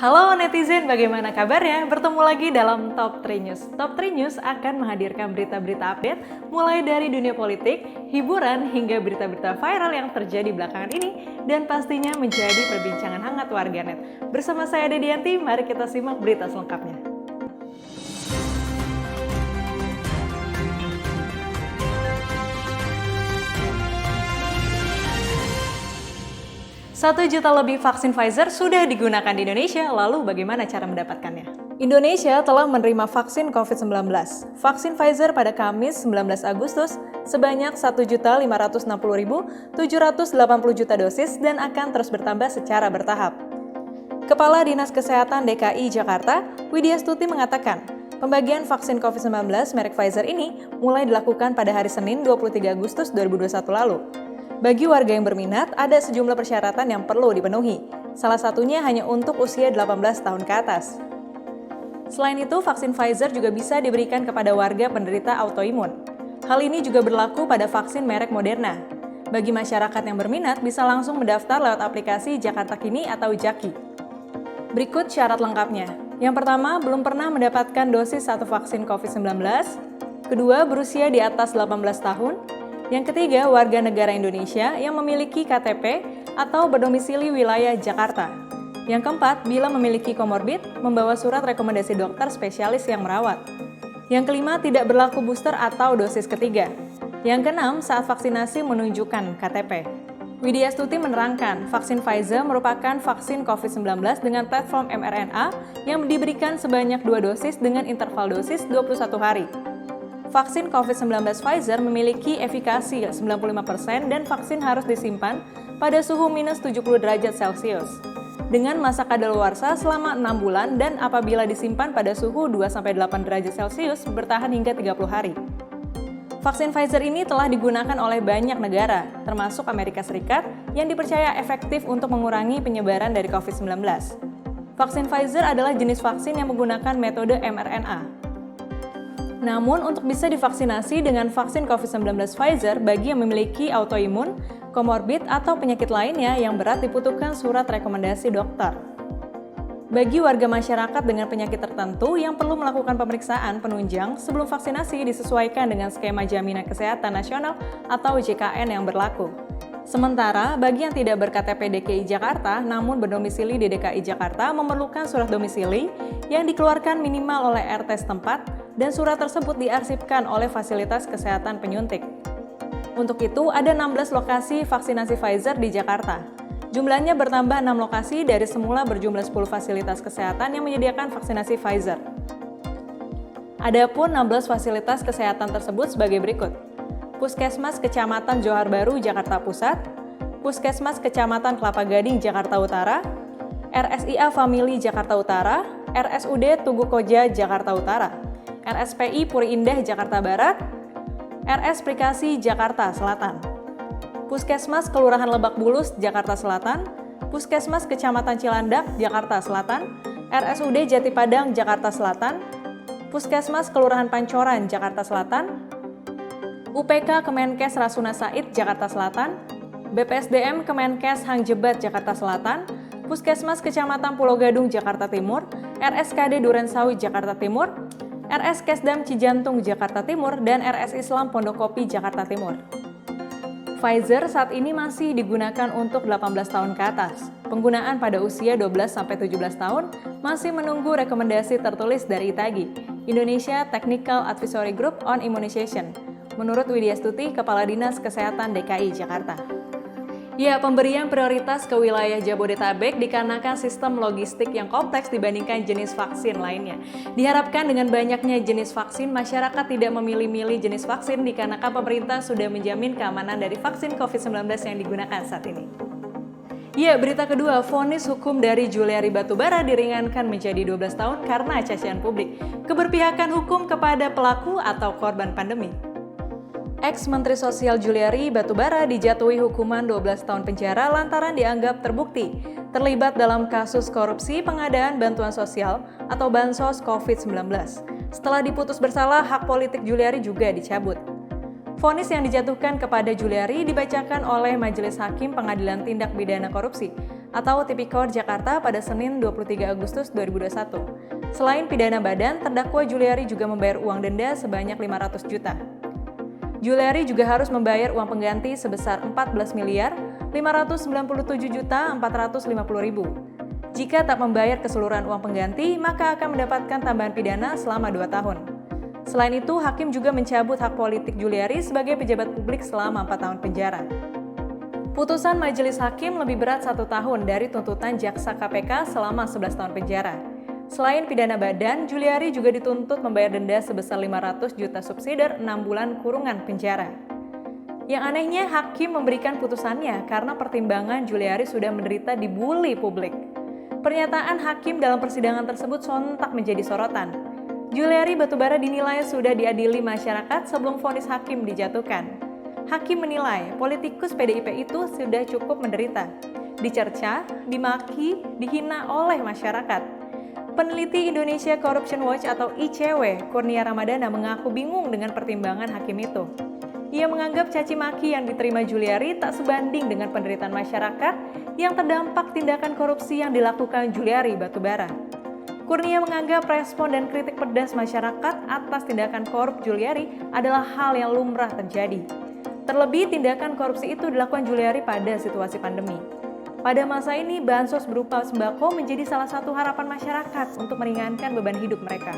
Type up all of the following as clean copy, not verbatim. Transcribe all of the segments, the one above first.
Halo netizen, bagaimana kabarnya? Bertemu lagi dalam Top 3 News. Top 3 News akan menghadirkan berita-berita update mulai dari dunia politik, hiburan, hingga berita-berita viral yang terjadi belakangan ini dan pastinya menjadi perbincangan hangat warganet. Bersama saya Dedianti, mari kita simak berita selengkapnya. 1 juta lebih vaksin Pfizer sudah digunakan di Indonesia, lalu bagaimana cara mendapatkannya? Indonesia telah menerima vaksin COVID-19. Vaksin Pfizer pada Kamis 19 Agustus sebanyak 1.560.780 juta dosis dan akan terus bertambah secara bertahap. Kepala Dinas Kesehatan DKI Jakarta, Widya Stuti mengatakan, pembagian vaksin COVID-19 merek Pfizer ini mulai dilakukan pada hari Senin 23 Agustus 2021 lalu. Bagi warga yang berminat, ada sejumlah persyaratan yang perlu dipenuhi. Salah satunya hanya untuk usia 18 tahun ke atas. Selain itu, vaksin Pfizer juga bisa diberikan kepada warga penderita autoimun. Hal ini juga berlaku pada vaksin merek Moderna. Bagi masyarakat yang berminat, bisa langsung mendaftar lewat aplikasi Jakarta Kini atau Jaki. Berikut syarat lengkapnya. Yang pertama, belum pernah mendapatkan dosis satu vaksin COVID-19. Kedua, berusia di atas 18 tahun. Yang ketiga, warga negara Indonesia yang memiliki KTP atau berdomisili wilayah Jakarta. Yang keempat, bila memiliki komorbid, membawa surat rekomendasi dokter spesialis yang merawat. Yang kelima, tidak berlaku booster atau dosis ketiga. Yang keenam, saat vaksinasi menunjukkan KTP. Widya Stuti menerangkan, vaksin Pfizer merupakan vaksin COVID-19 dengan platform mRNA yang diberikan sebanyak 2 dosis dengan interval dosis 21 hari. Vaksin COVID-19 Pfizer memiliki efikasi 95% dan vaksin harus disimpan pada suhu minus 70 derajat Celcius. Dengan masa kadaluarsa selama 6 bulan dan apabila disimpan pada suhu 2-8 derajat Celcius bertahan hingga 30 hari. Vaksin Pfizer ini telah digunakan oleh banyak negara, termasuk Amerika Serikat, yang dipercaya efektif untuk mengurangi penyebaran dari COVID-19. Vaksin Pfizer adalah jenis vaksin yang menggunakan metode mRNA. Namun, untuk bisa divaksinasi dengan vaksin COVID-19 Pfizer bagi yang memiliki autoimun, komorbid, atau penyakit lainnya yang berat dibutuhkan surat rekomendasi dokter. Bagi warga masyarakat dengan penyakit tertentu yang perlu melakukan pemeriksaan penunjang sebelum vaksinasi disesuaikan dengan skema Jaminan Kesehatan Nasional atau JKN yang berlaku. Sementara, bagi yang tidak ber-KTP DKI Jakarta namun berdomisili di DKI Jakarta memerlukan surat domisili yang dikeluarkan minimal oleh RT setempat dan surat tersebut diarsipkan oleh fasilitas kesehatan penyuntik. Untuk itu, ada 16 lokasi vaksinasi Pfizer di Jakarta. Jumlahnya bertambah 6 lokasi dari semula berjumlah 10 fasilitas kesehatan yang menyediakan vaksinasi Pfizer. Adapun 16 fasilitas kesehatan tersebut sebagai berikut. Puskesmas Kecamatan Johar Baru, Jakarta Pusat, Puskesmas Kecamatan Kelapa Gading, Jakarta Utara, RSIA Family Jakarta Utara, RSUD Tugu Koja, Jakarta Utara, RSPI Puri Indah, Jakarta Barat, RS Prikasi, Jakarta Selatan, Puskesmas Kelurahan Lebak Bulus, Jakarta Selatan, Puskesmas Kecamatan Cilandak, Jakarta Selatan, RSUD Jati Padang, Jakarta Selatan, Puskesmas Kelurahan Pancoran, Jakarta Selatan, UPK Kemenkes Rasuna Said, Jakarta Selatan, BPSDM Kemenkes Hang Jebat, Jakarta Selatan, Puskesmas Kecamatan Pulau Gadung, Jakarta Timur, RSKD Durensawi, Jakarta Timur, RS Kesdam Cijantung, Jakarta Timur, dan RS Islam Pondokopi, Jakarta Timur. Pfizer saat ini masih digunakan untuk 18 tahun ke atas. Penggunaan pada usia 12-17 tahun masih menunggu rekomendasi tertulis dari ITAGI, Indonesia Technical Advisory Group on Immunization, menurut Widya Stuti, Kepala Dinas Kesehatan DKI Jakarta. Ya, pemberian prioritas ke wilayah Jabodetabek dikarenakan sistem logistik yang kompleks dibandingkan jenis vaksin lainnya. Diharapkan dengan banyaknya jenis vaksin, masyarakat tidak memilih-milih jenis vaksin dikarenakan pemerintah sudah menjamin keamanan dari vaksin COVID-19 yang digunakan saat ini. Ya, berita kedua, vonis hukum dari Juliari Batubara diringankan menjadi 12 tahun karena cacian publik. Keberpihakan hukum kepada pelaku atau korban pandemi. Ex-Menteri Sosial Juliari Batubara dijatuhi hukuman 12 tahun penjara lantaran dianggap terbukti terlibat dalam kasus korupsi pengadaan bantuan sosial atau Bansos COVID-19. Setelah diputus bersalah, hak politik Juliari juga dicabut. Vonis yang dijatuhkan kepada Juliari dibacakan oleh Majelis Hakim Pengadilan Tindak Pidana Korupsi atau Tipikor Jakarta pada Senin 23 Agustus 2021. Selain pidana badan, terdakwa Juliari juga membayar uang denda sebanyak 500 juta. Juliari juga harus membayar uang pengganti sebesar 14.597.450.000. Jika tak membayar keseluruhan uang pengganti, maka akan mendapatkan tambahan pidana selama 2 tahun. Selain itu, hakim juga mencabut hak politik Juliari sebagai pejabat publik selama 4 tahun penjara. Putusan majelis hakim lebih berat 1 tahun dari tuntutan jaksa KPK selama 11 tahun penjara. Selain pidana badan, Juliari juga dituntut membayar denda sebesar 500 juta subsidi 6 bulan kurungan penjara. Yang anehnya, hakim memberikan putusannya karena pertimbangan Juliari sudah menderita dibully publik. Pernyataan hakim dalam persidangan tersebut sontak menjadi sorotan. Juliari Batubara dinilai sudah diadili masyarakat sebelum vonis hakim dijatuhkan. Hakim menilai politikus PDIP itu sudah cukup menderita, dicerca, dimaki, dihina oleh masyarakat. Peneliti Indonesia Corruption Watch atau ICW, Kurnia Ramadana mengaku bingung dengan pertimbangan hakim itu. Ia menganggap caci maki yang diterima Juliari tak sebanding dengan penderitaan masyarakat yang terdampak tindakan korupsi yang dilakukan Juliari Batubara. Kurnia menganggap respon dan kritik pedas masyarakat atas tindakan korup Juliari adalah hal yang lumrah terjadi. Terlebih, tindakan korupsi itu dilakukan Juliari pada situasi pandemi. Pada masa ini, bansos berupa sembako menjadi salah satu harapan masyarakat untuk meringankan beban hidup mereka.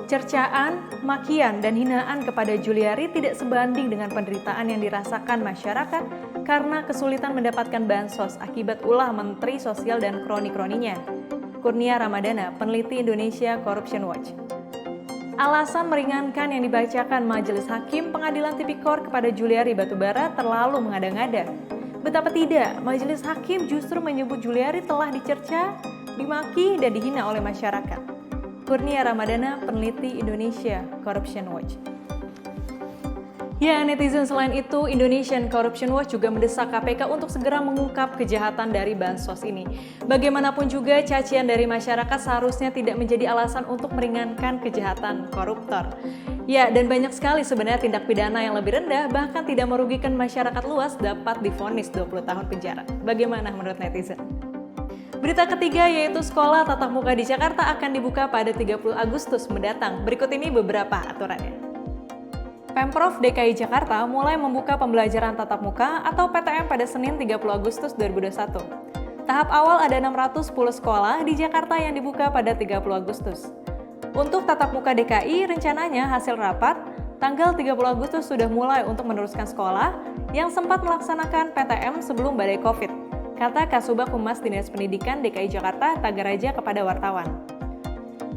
Cercaan, makian, dan hinaan kepada Juliari tidak sebanding dengan penderitaan yang dirasakan masyarakat karena kesulitan mendapatkan bansos akibat ulah Menteri Sosial dan kroni-kroninya. Kurnia Ramadana, peneliti Indonesia Corruption Watch. Alasan meringankan yang dibacakan Majelis Hakim Pengadilan Tipikor kepada Juliari Batubara terlalu mengada-ngada. Betapa tidak, Majelis Hakim justru menyebut Juliari telah dicerca, dimaki, dan dihina oleh masyarakat. Kurnia Ramadana, peneliti Indonesia Corruption Watch. Ya, netizen, selain itu, Indonesian Corruption Watch juga mendesak KPK untuk segera mengungkap kejahatan dari bansos ini. Bagaimanapun juga, cacian dari masyarakat seharusnya tidak menjadi alasan untuk meringankan kejahatan koruptor. Ya, dan banyak sekali sebenarnya tindak pidana yang lebih rendah, bahkan tidak merugikan masyarakat luas, dapat divonis 20 tahun penjara. Bagaimana menurut netizen? Berita ketiga yaitu sekolah tatap muka di Jakarta akan dibuka pada 30 Agustus mendatang. Berikut ini beberapa aturannya. Pemprov DKI Jakarta mulai membuka pembelajaran tatap muka atau PTM pada Senin 30 Agustus 2021. Tahap awal ada 610 sekolah di Jakarta yang dibuka pada 30 Agustus. Untuk tatap muka DKI, rencananya hasil rapat, tanggal 30 Agustus sudah mulai untuk meneruskan sekolah yang sempat melaksanakan PTM sebelum badai COVID, kata Kasubag Humas Dinas Pendidikan DKI Jakarta Tagaraja kepada wartawan.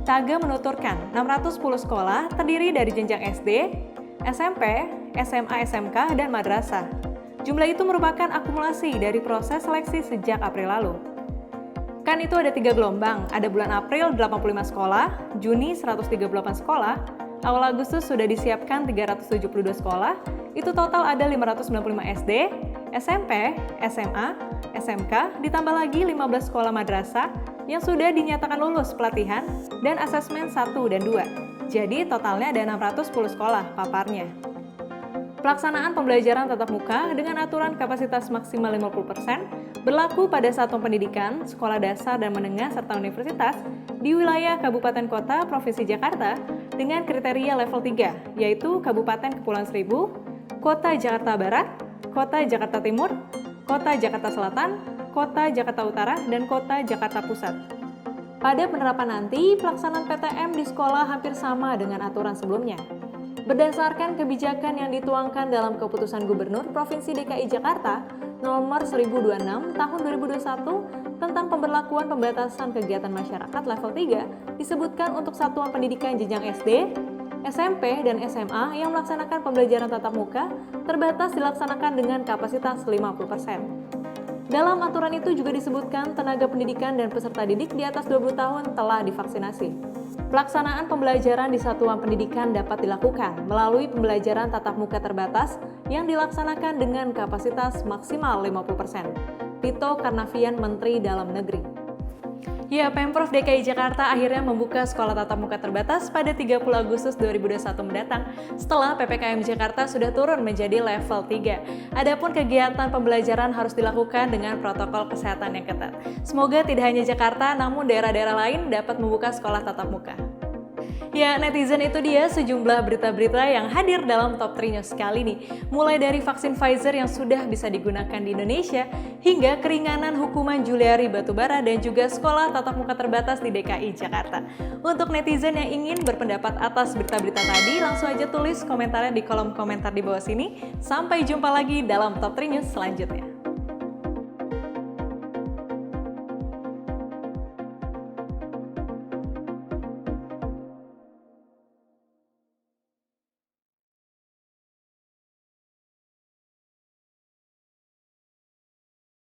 Taga menuturkan 610 sekolah terdiri dari jenjang SD, SMP, SMA, SMK, dan madrasah. Jumlah itu merupakan akumulasi dari proses seleksi sejak April lalu. Kan itu ada 3 gelombang, ada bulan April 85 sekolah, Juni 138 sekolah, awal Agustus sudah disiapkan 372 sekolah, itu total ada 595 SD, SMP, SMA, SMK, ditambah lagi 15 sekolah madrasah yang sudah dinyatakan lulus pelatihan dan asesmen 1 dan 2. Jadi totalnya ada 610 sekolah paparnya. Pelaksanaan pembelajaran tatap muka dengan aturan kapasitas maksimal 50% berlaku pada satuan pendidikan, sekolah dasar dan menengah serta universitas di wilayah Kabupaten Kota Provinsi Jakarta dengan kriteria level 3, yaitu Kabupaten Kepulauan Seribu, Kota Jakarta Barat, Kota Jakarta Timur, Kota Jakarta Selatan, Kota Jakarta Utara, dan Kota Jakarta Pusat. Pada penerapan nanti, pelaksanaan PTM di sekolah hampir sama dengan aturan sebelumnya. Berdasarkan kebijakan yang dituangkan dalam Keputusan Gubernur Provinsi DKI Jakarta Nomor 1026 Tahun 2021 tentang pemberlakuan pembatasan kegiatan masyarakat level 3, disebutkan untuk satuan pendidikan jenjang SD, SMP, dan SMA yang melaksanakan pembelajaran tatap muka terbatas dilaksanakan dengan kapasitas 50%. Dalam aturan itu juga disebutkan tenaga pendidikan dan peserta didik di atas 20 tahun telah divaksinasi. Pelaksanaan pembelajaran di satuan pendidikan dapat dilakukan melalui pembelajaran tatap muka terbatas yang dilaksanakan dengan kapasitas maksimal 50%. Tito Karnavian, Menteri Dalam Negeri. Ya, Pemprov DKI Jakarta akhirnya membuka sekolah tatap muka terbatas pada 30 Agustus 2021 mendatang setelah PPKM Jakarta sudah turun menjadi level 3. Adapun kegiatan pembelajaran harus dilakukan dengan protokol kesehatan yang ketat. Semoga tidak hanya Jakarta, namun daerah-daerah lain dapat membuka sekolah tatap muka. Ya, netizen, itu dia sejumlah berita-berita yang hadir dalam Top 3 News kali ini. Mulai dari vaksin Pfizer yang sudah bisa digunakan di Indonesia, hingga keringanan hukuman Juliari Batubara dan juga sekolah tatap muka terbatas di DKI Jakarta. Untuk netizen yang ingin berpendapat atas berita-berita tadi, langsung aja tulis komentarnya di kolom komentar di bawah sini. Sampai jumpa lagi dalam Top 3 News selanjutnya.